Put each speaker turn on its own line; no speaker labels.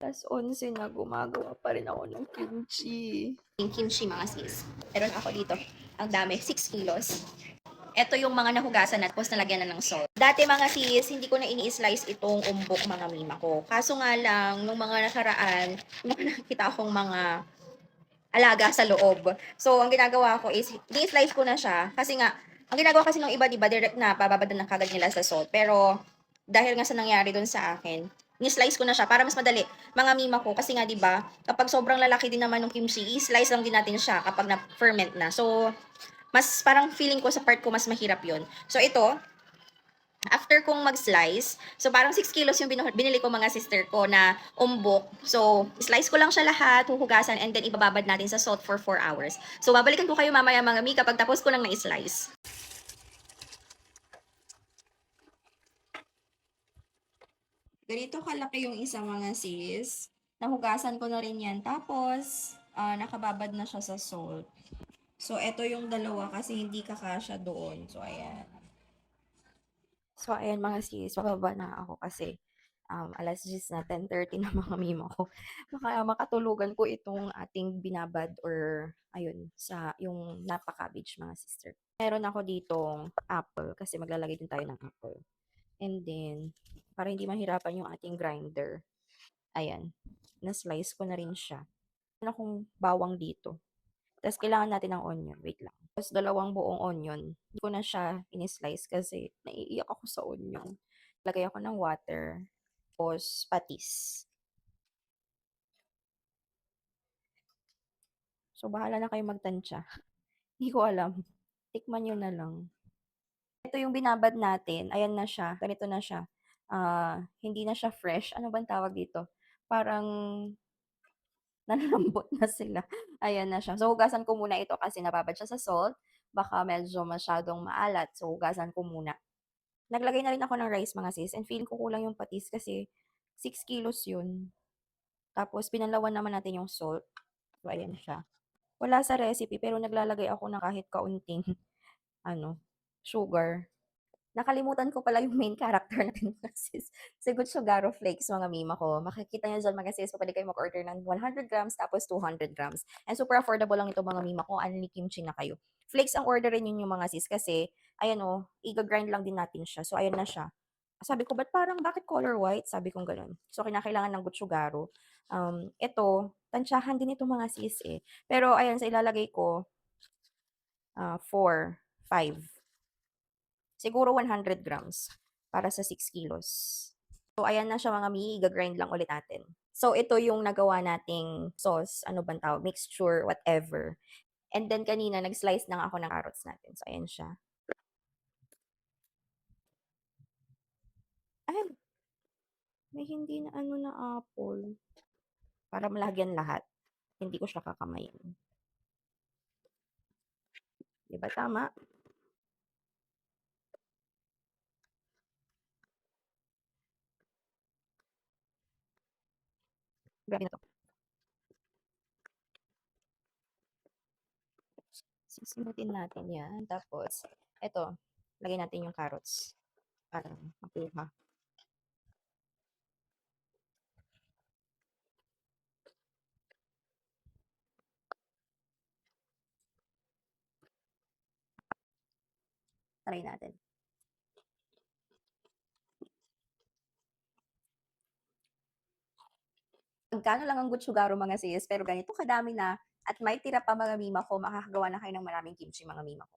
11:00 na gumagawa pa rin ako ng kimchi.
Yung kimchi mga sis. Meron ako dito. Ang dami, 6 kilos. Ito yung mga nahugasan at tapos nalagyan na ng salt. Dati mga sis, hindi ko na ini-slice itong umbok mga mima ko. Kaso nga lang, nung mga nakaraan, may nakikita akong mga alaga sa loob. So, ang ginagawa ko is, di-slice ko na siya. Kasi nga, ang ginagawa kasi ng iba, diba, direct na, bababad na kagad nila sa salt. Pero, dahil nga sa nangyari dun sa akin, ni-slice ko na siya para mas madali. Mga mima ko, kasi nga, diba, kapag sobrang lalaki din naman ng kimchi, i-slice lang din natin siya kapag na-ferment na. So, mas parang feeling ko sa part ko mas mahirap yon. So, ito, after kong mag-slice, so parang 6 kilos yung binili ko mga sister ko na umbok. So, slice ko lang siya lahat, huhugasan, and then ibababad natin sa salt for 4 hours. So, babalikan ko kayo mamaya mga mi kapag tapos ko nang na-slice. Ganito kalaki yung isa mga sis. Nahugasan ko na rin yan. Tapos, nakababad na siya sa salt. So, eto yung dalawa kasi hindi kakasya doon. So, ayan.
So, ayan mga sis, bababa na ako kasi 10:00 na, 10:30 na mga mima ko. Baka makatulugan ko itong ating binabad or ayun, sa yung napa cabbage mga sister. Meron ako ditong apple kasi maglalagay din tayo ng apple. And then, para hindi mahirapan yung ating grinder, ayan, na-slice ko na rin siya. Meron akong bawang dito. Tapos kailangan natin ng onion, wait lang. Tapos dalawang buong onion. Hindi ko na siya ini-slice kasi naiiyak ako sa onion. Lagay ako ng water. Tapos patis. So bahala na kayo magtansya. Hindi ko alam. Tikman nyo na lang. Ito yung binabad natin. Ayan na siya. Ganito na siya. Hindi na siya fresh. Ano bang tawag dito? Parang nanlambot na sila. Ayan na siya. So, hugasan ko muna ito kasi nababad siya sa salt. Baka medyo masyadong maalat. So, hugasan ko muna. Naglagay na rin ako ng rice mga sis and feeling ko kulang yung patis kasi 6 kilos yun. Tapos, pinalawan naman natin yung salt. So, ayan siya. Wala sa recipe pero naglalagay ako ng kahit kaunting ano, sugar. Nakalimutan ko pala yung main character natin mga sis. Si Gochugaru Flakes, mga mima ko. Makikita niyo dyan mga sis, pwede kayo mag-order ng 100 grams tapos 200 grams. And super affordable lang ito mga mima ko, only kimchi na kayo. Flakes ang orderin niyo yung mga sis kasi, ayan o, iga-grind lang din natin siya. So, ayan na siya. Sabi ko, bakit color white? Sabi kong ganun. So, kinakailangan ng Gochugaru. Ito, tansyahan din ito mga sis eh. Pero, ayan, sa ilalagay ko, 4, 5. Siguro 100 grams para sa 6 kilos. So, ayan na siya mga mi, i-grind lang ulit natin. So, ito yung nagawa nating sauce, ano bang tawag, mixture, whatever. And then, kanina, nag-slice na ako ng carrots natin. So, ayan siya. Ay, may hindi na ano na apple. Para malagyan lahat. Hindi ko siya kakamayin. Diba tama? Grabe na to. Sisimutin natin yan. Tapos, eto, lagay natin yung carrots para makuha. Try natin. Magkano lang ang Gochugaru mga sis, pero ganito kadami na at may tira pa mga mima ko, makakagawa na kayo ng maraming kimchi mga mima ko.